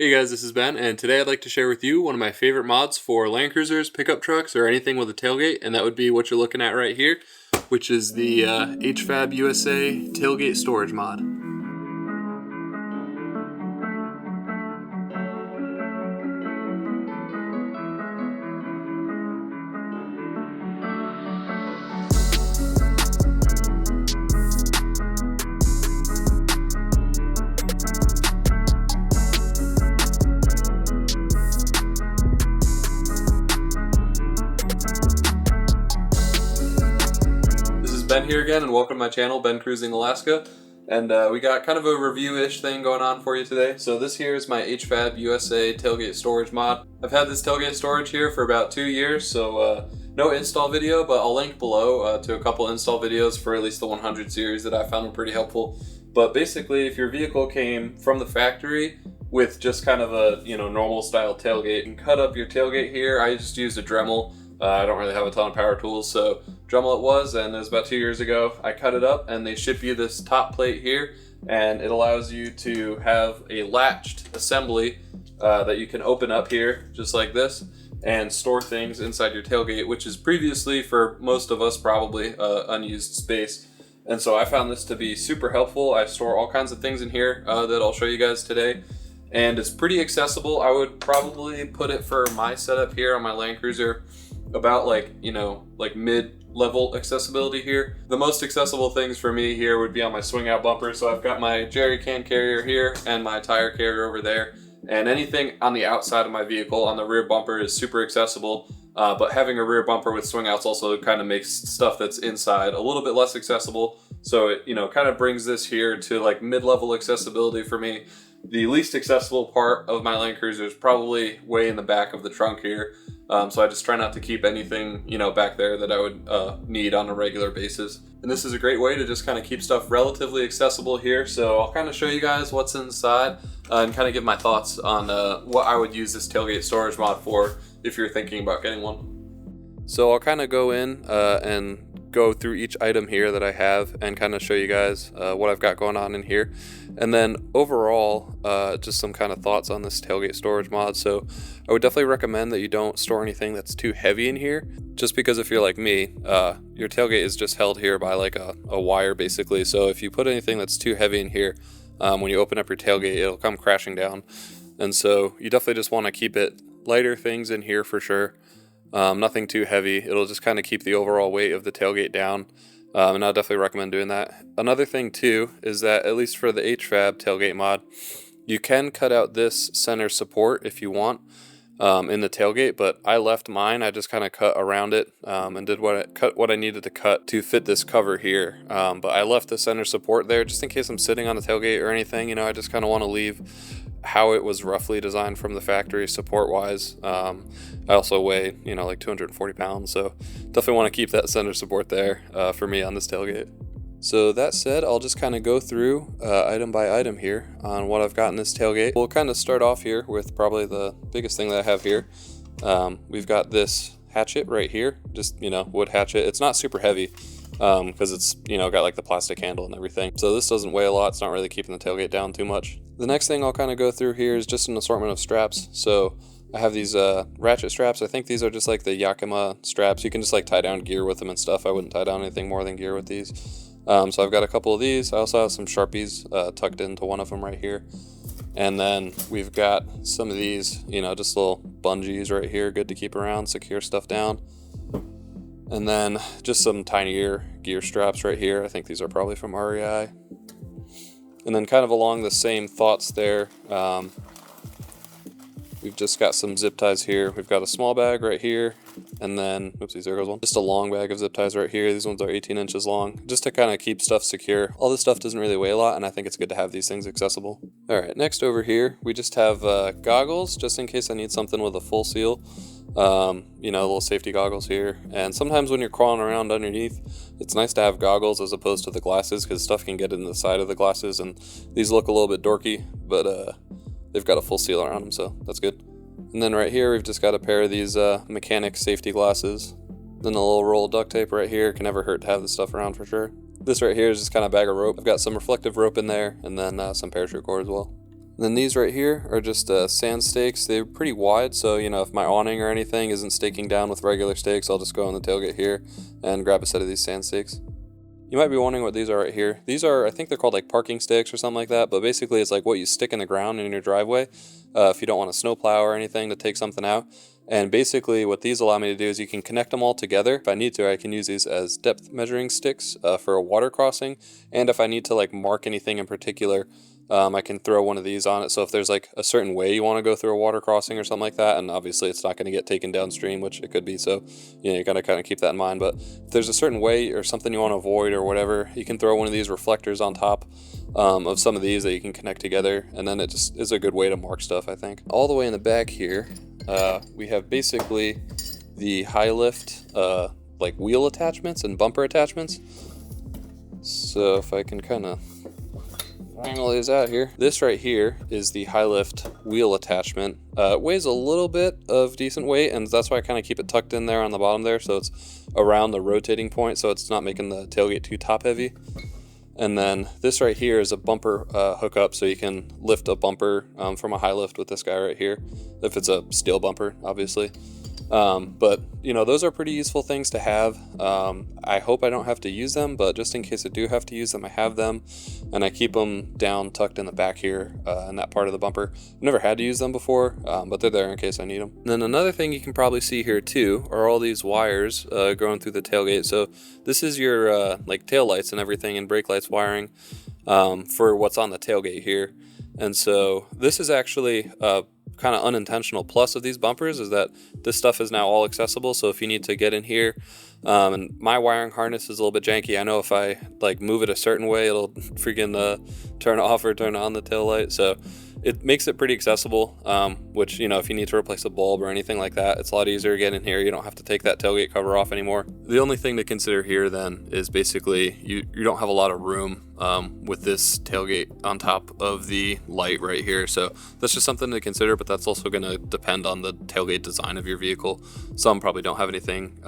Hey guys, this is Ben, and today I'd like to share with you one of my favorite mods for Land Cruisers, pickup trucks, or anything with a tailgate, and that would be what you're looking at right here, which is the HFAB USA tailgate storage mod. Ben here again, and welcome to my channel, Ben Cruising Alaska. And we got kind of a review-ish thing going on for you today. So this here is my HFAB USA tailgate storage mod. I've had this tailgate storage here for about 2 years, so no install video, but I'll link below to a couple install videos for at least the 100 series that I found them pretty helpful. But basically, if your vehicle came from the factory with just kind of a normal style tailgate, you can cut up your tailgate here. I just used a Dremel. I don't really have a ton of power tools, so Dremel it was, and it was about 2 years ago. I cut it up, and they ship you this top plate here, and it allows you to have a latched assembly that you can open up here, just like this, and store things inside your tailgate, which is previously, for most of us, probably unused space. And so I found this to be super helpful. I store all kinds of things in here that I'll show you guys today. And it's pretty accessible. I would probably put it for my setup here on my Land Cruiser about like mid-level accessibility here. The most accessible things for me here would be on my swing out bumper. So I've got my jerry can carrier here and my tire carrier over there. And anything on the outside of my vehicle on the rear bumper is super accessible. But having a rear bumper with swing outs also kind of makes stuff that's inside a little bit less accessible. So it kind of brings this here to like mid-level accessibility for me. The least accessible part of my Land Cruiser is probably way in the back of the trunk here. So I just try not to keep anything, back there that I would need on a regular basis. And this is a great way to just kind of keep stuff relatively accessible here. So I'll kind of show you guys what's inside and kind of give my thoughts on what I would use this tailgate storage mod for if you're thinking about getting one. So I'll kind of go in and go through each item here that I have and kind of show you guys what I've got going on in here. And then overall, just some kind of thoughts on this tailgate storage mod. So I would definitely recommend that you don't store anything that's too heavy in here, just because if you're like me, your tailgate is just held here by like a wire basically. So if you put anything that's too heavy in here, when you open up your tailgate, it'll come crashing down. And so you definitely just want to keep it lighter things in here for sure. Nothing too heavy. It'll just kind of keep the overall weight of the tailgate down. And I'll definitely recommend doing that. Another thing too is that at least for the HFAB tailgate mod, you can cut out this center support if you want in the tailgate, but I left mine. I just kind of cut around it and did what I needed to cut to fit this cover here. But I left the center support there just in case I'm sitting on the tailgate or anything. I just kind of want to leave how it was roughly designed from the factory support wise. I also weigh like 240 pounds, so definitely want to keep that center support there for me on this tailgate. So that said, I'll just kind of go through item by item here on what I've got in this tailgate. We'll kind of start off here with probably the biggest thing that I have here. We've got this hatchet right here, just wood hatchet. It's not super heavy because it's got like the plastic handle and everything, so this doesn't weigh a lot. It's not really keeping the tailgate down too much. The next thing I'll kind of go through here is just an assortment of straps. So I have these ratchet straps. I think these are just like the Yakima straps. You can just like tie down gear with them and stuff. I wouldn't tie down anything more than gear with these. So I've got a couple of these. I also have some Sharpies tucked into one of them right here. And then we've got some of these, just little bungees right here, good to keep around, secure stuff down. And then just some tinier gear straps right here. I think these are probably from REI. And then kind of along the same thoughts there, we've just got some zip ties here. We've got a small bag right here, and then, oopsies, there goes one. Just a long bag of zip ties right here. These ones are 18 inches long, just to kind of keep stuff secure. All this stuff doesn't really weigh a lot, and I think it's good to have these things accessible. All right, next over here, we just have goggles, just in case I need something with a full seal. Little safety goggles here. And sometimes when you're crawling around underneath, it's nice to have goggles as opposed to the glasses, because stuff can get in the side of the glasses, and these look a little bit dorky, but they've got a full seal around them, so that's good. And then right here, we've just got a pair of these mechanic safety glasses. Then a little roll of duct tape right here. Can never hurt to have this stuff around for sure. This right here is just kind of a bag of rope. I've got some reflective rope in there, and then some parachute cord as well. And then these right here are just sand stakes. They're pretty wide, so you know, if my awning or anything isn't staking down with regular stakes, I'll just go on the tailgate here and grab a set of these sand stakes. You might be wondering what these are right here. These are, I think they're called like parking sticks or something like that, but basically it's like what you stick in the ground in your driveway if you don't want to snowplow or anything to take something out. And basically what these allow me to do is you can connect them all together. If I need to, I can use these as depth measuring sticks for a water crossing. And if I need to like mark anything in particular, I can throw one of these on it. So if there's like a certain way you want to go through a water crossing or something like that, and obviously it's not going to get taken downstream, which it could be, so you know, you got to kind of keep that in mind. But if there's a certain way or something you want to avoid or whatever, you can throw one of these reflectors on top of some of these that you can connect together, and then it just is a good way to mark stuff, I think. All the way in the back here, we have basically the high lift like wheel attachments and bumper attachments. So if I can kind of angle these out here. This right here is the high lift wheel attachment. It weighs a little bit of decent weight, and that's why I kind of keep it tucked in there on the bottom there, so it's around the rotating point, so it's not making the tailgate too top heavy. And then this right here is a bumper hookup, so you can lift a bumper from a high lift with this guy right here, if it's a steel bumper, obviously. But you know, those are pretty useful things to have. I hope I don't have to use them, but just in case I do have to use them, I have them, and I keep them down tucked in the back here in that part of the bumper. I've never had to use them before, but they're there in case I need them. And then another thing you can probably see here too are all these wires going through the tailgate. So this is your like tail lights and everything and brake lights wiring for what's on the tailgate here. And so this is actually kind of unintentional plus of these bumpers is that this stuff is now all accessible. So if you need to get in here, and my wiring harness is a little bit janky. I know if I like move it a certain way, it'll freaking turn off or turn on the tail light. So it makes it pretty accessible, which, you know, if you need to replace a bulb or anything like that, it's a lot easier to get in here. You don't have to take that tailgate cover off anymore. The only thing to consider here then is basically you don't have a lot of room with this tailgate on top of the light right here. So that's just something to consider, but that's also going to depend on the tailgate design of your vehicle. Some probably don't have anything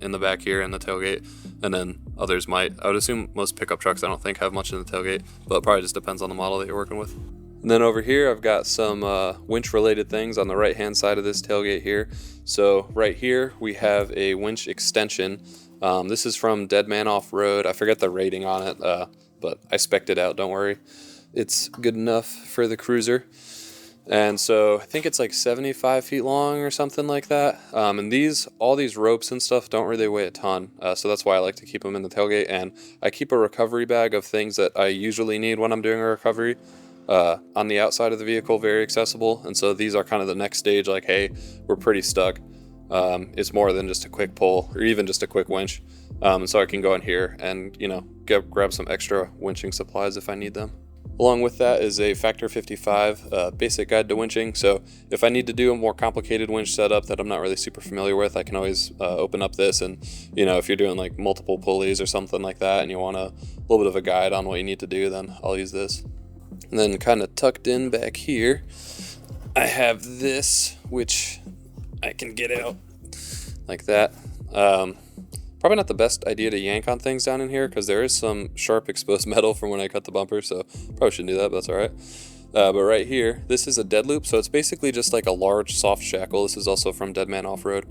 in the back here in the tailgate, and then others might. I would assume most pickup trucks I don't think have much in the tailgate, but it probably just depends on the model that you're working with. And then over here, I've got some winch related things on the right hand side of this tailgate here. So right here, we have a winch extension. This is from Dead Man Off-Road. I forget the rating on it, but I spec'd it out, don't worry. It's good enough for the cruiser. And so I think it's like 75 feet long or something like that. And all these ropes and stuff don't really weigh a ton. So that's why I like to keep them in the tailgate. And I keep a recovery bag of things that I usually need when I'm doing a recovery. On the outside of the vehicle, very accessible. And so these are kind of the next stage, like, hey, we're pretty stuck. It's more than just a quick pull or even just a quick winch. And so I can go in here and, you know, grab some extra winching supplies if I need them. Along with that is a Factor 55 basic guide to winching. So if I need to do a more complicated winch setup that I'm not really super familiar with, I can always open up this. And, you know, if you're doing like multiple pulleys or something like that and you want a little bit of a guide on what you need to do, then I'll use this. And then kind of tucked in back here, I have this, which I can get out like that. Probably not the best idea to yank on things down in here because there is some sharp exposed metal from when I cut the bumper, so probably shouldn't do that, but that's all right. But right here, this is a dead loop, so it's basically just like a large soft shackle. This is also from Dead Man Off-Road.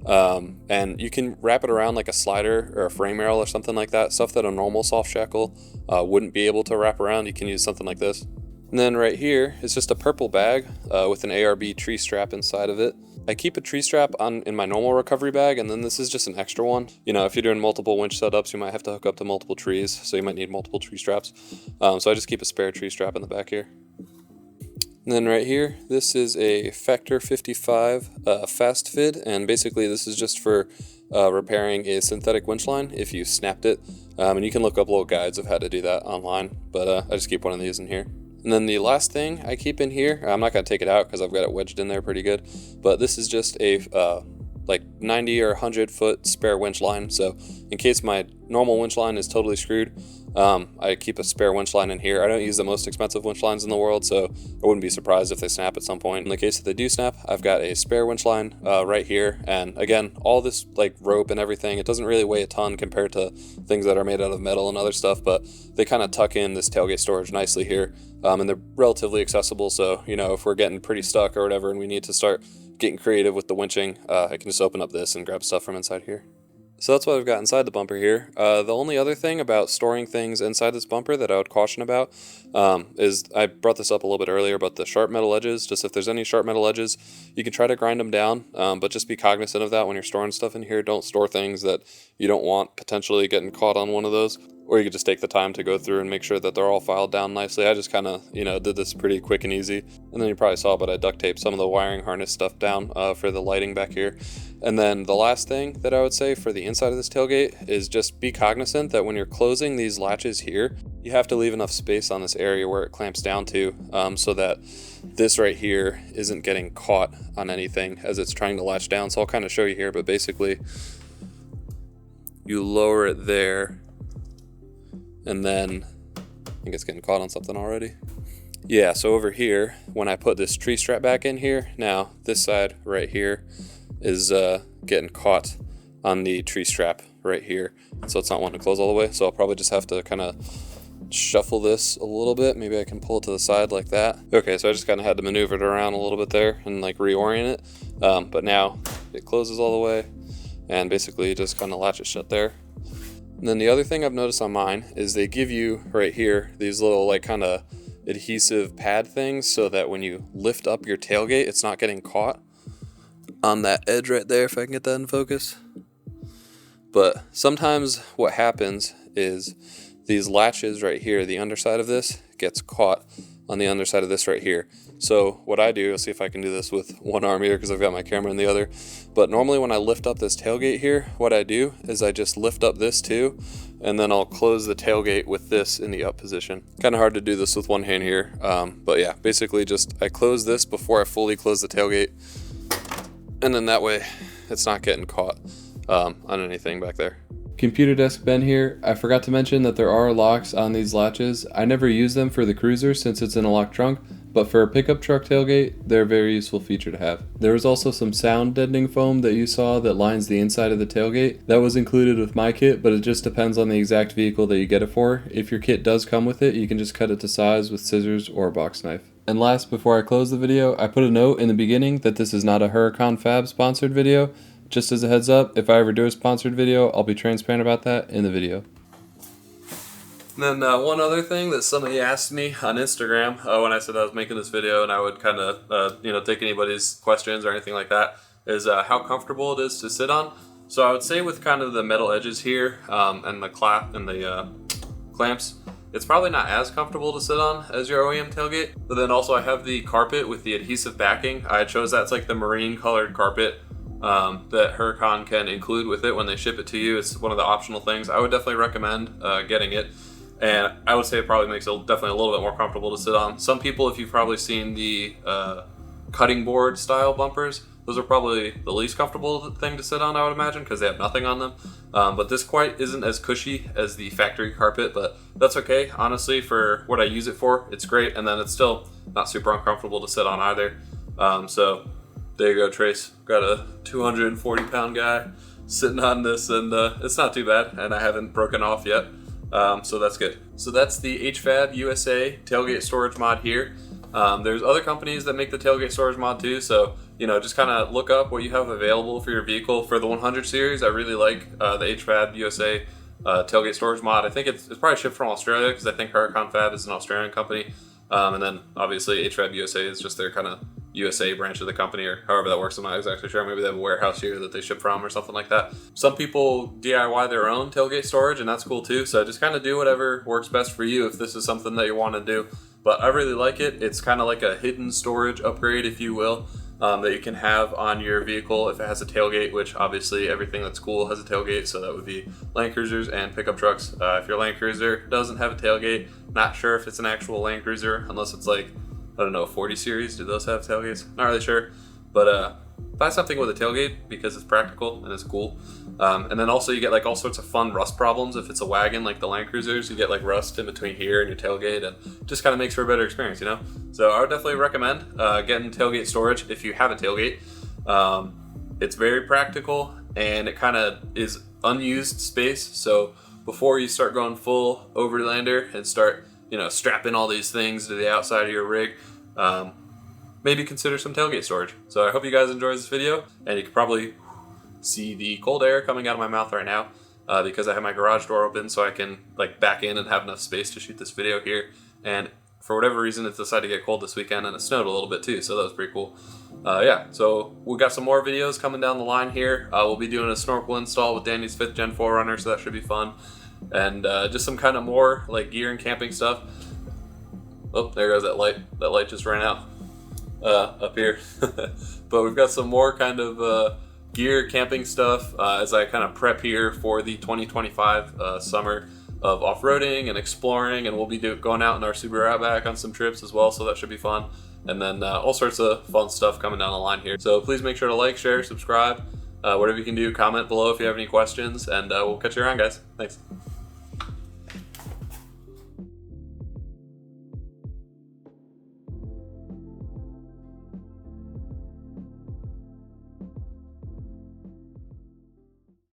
And you can wrap it around like a slider or a frame rail or something like that. Stuff that a normal soft shackle wouldn't be able to wrap around. You can use something like this. And then right here is just a purple bag with an ARB tree strap inside of it. I keep a tree strap in my normal recovery bag, and then this is just an extra one. You know, if you're doing multiple winch setups, you might have to hook up to multiple trees, so you might need multiple tree straps. So I just keep a spare tree strap in the back here. And then right here, this is a Factor 55 fast fit, and basically this is just for repairing a synthetic winch line if you snapped it. And you can look up little guides of how to do that online, but I just keep one of these in here. And then the last thing I keep in here, I'm not going to take it out because I've got it wedged in there pretty good, but this is just a like 90 or 100 foot spare winch line. So in case my normal winch line is totally screwed, I keep a spare winch line in here. I don't use the most expensive winch lines in the world, so I wouldn't be surprised if they snap at some point. In the case that they do snap, I've got a spare winch line right here, and again, all this like rope and everything, it doesn't really weigh a ton compared to things that are made out of metal and other stuff, but they kind of tuck in this tailgate storage nicely here, and they're relatively accessible, so if we're getting pretty stuck or whatever and we need to start getting creative with the winching, I can just open up this and grab stuff from inside here. So that's what I've got inside the bumper here. The only other thing about storing things inside this bumper that I would caution about is, I brought this up a little bit earlier, but the sharp metal edges, just if there's any sharp metal edges, you can try to grind them down, but just be cognizant of that when you're storing stuff in here. Don't store things that you don't want potentially getting caught on one of those. Or you could just take the time to go through and make sure that they're all filed down nicely. I just kind of, did this pretty quick and easy. And then you probably saw, but I duct taped some of the wiring harness stuff down for the lighting back here. And then the last thing that I would say for the inside of this tailgate is just be cognizant that when you're closing these latches here, you have to leave enough space on this area where it clamps down to, so that this right here isn't getting caught on anything as it's trying to latch down. So I'll kind of show you here, but basically you lower it there, and then I think it's getting caught on something already. Yeah, so over here, when I put this tree strap back in here, now this side right here is getting caught on the tree strap right here. So it's not wanting to close all the way. So I'll probably just have to kind of shuffle this a little bit. Maybe I can pull it to the side like that. Okay, so I just kind of had to maneuver it around a little bit there and like reorient it. But now it closes all the way and basically just kind of latch it shut there. And then the other thing I've noticed on mine is they give you right here these little like kind of adhesive pad things so that when you lift up your tailgate, it's not getting caught on that edge right there, if I can get that in focus. But sometimes what happens is these latches right here, the underside of this gets caught on the underside of this right here. So what I do, I'll see if I can do this with one arm here because I've got my camera in the other, but normally when I lift up this tailgate here, what I do is I just lift up this too, and then I'll close the tailgate with this in the up position. Kind of hard to do this with one hand here, but yeah, basically just I close this before I fully close the tailgate, and then that way it's not getting caught on anything back there. Computer desk Ben here. I forgot to mention that there are locks on these latches. I never use them for the Cruiser since it's in a locked trunk, but for a pickup truck tailgate, they're a very useful feature to have. There was also some sound deadening foam that you saw that lines the inside of the tailgate. That was included with my kit, but it just depends on the exact vehicle that you get it for. If your kit does come with it, you can just cut it to size with scissors or a box knife. And last, before I close the video, I put a note in the beginning that this is not a Huracan Fab sponsored video. Just as a heads up, if I ever do a sponsored video, I'll be transparent about that in the video. And then one other thing that somebody asked me on Instagram when I said I was making this video and I would kind of take anybody's questions or anything like that is how comfortable it is to sit on. So I would say with kind of the metal edges here and the clamps, it's probably not as comfortable to sit on as your OEM tailgate. But then also I have the carpet with the adhesive backing. I chose that's like the marine colored carpet that Huracan can include with it when they ship it to you. It's one of the optional things. I would definitely recommend getting it, and I would say it probably makes it definitely a little bit more comfortable to sit on. Some people, if you've probably seen the cutting board style bumpers, those are probably the least comfortable thing to sit on, I would imagine, because they have nothing on them. But this quite isn't as cushy as the factory carpet, but that's okay. Honestly, for what I use it for, it's great, and then it's still not super uncomfortable to sit on either. So there you go, Trace. Got a 240-pound guy sitting on this, and it's not too bad, and I haven't broken off yet, so that's good. So that's the HFAB USA tailgate storage mod here. There's other companies that make the tailgate storage mod too, so just kind of look up what you have available for your vehicle. For the 100 series, I really like the HFAB USA tailgate storage mod. I think it's probably shipped from Australia because I think Huracan Fab is an Australian company. And then obviously HFAB USA is just their kind of USA branch of the company, or however that works. I'm not exactly sure. Maybe they have a warehouse here that they ship from or something like that. Some people DIY their own tailgate storage, and that's cool too. So just kind of do whatever works best for you if this is something that you want to do. But I really like it. It's kind of like a hidden storage upgrade, if you will, that you can have on your vehicle if it has a tailgate, which obviously everything that's cool has a tailgate. So that would be Land Cruisers and pickup trucks. If your Land Cruiser doesn't have a tailgate, not sure if it's an actual Land Cruiser, unless it's like, I don't know, 40 series. Do those have tailgates? Not really sure. But buy something with a tailgate because it's practical and it's cool. And then also you get like all sorts of fun rust problems. If it's a wagon like the Land Cruisers, you get like rust in between here and your tailgate, and just kind of makes for a better experience, you know? So I would definitely recommend getting tailgate storage if you have a tailgate. It's very practical, and it kind of is unused space. So before you start going full overlander and start, you know, strapping all these things to the outside of your rig, maybe consider some tailgate storage. So I hope you guys enjoyed this video, and you can probably see the cold air coming out of my mouth right now because I have my garage door open so I can like back in and have enough space to shoot this video here. And for whatever reason, it decided to get cold this weekend, and it snowed a little bit too, so that was pretty cool. Yeah, so we got some more videos coming down the line here. We'll be doing a snorkel install with Danny's 5th Gen 4Runner, so that should be fun. And just some kind of more like gear and camping stuff. Oh, there goes that light. That light just ran out up here. But we've got some more kind of gear, camping stuff as I kind of prep here for the 2025 summer of off-roading and exploring, and we'll be going out in our Subaru Outback on some trips as well, so that should be fun. And then all sorts of fun stuff coming down the line here. So please make sure to like, share, subscribe, whatever you can do. Comment below if you have any questions, and we'll catch you around, guys. Thanks.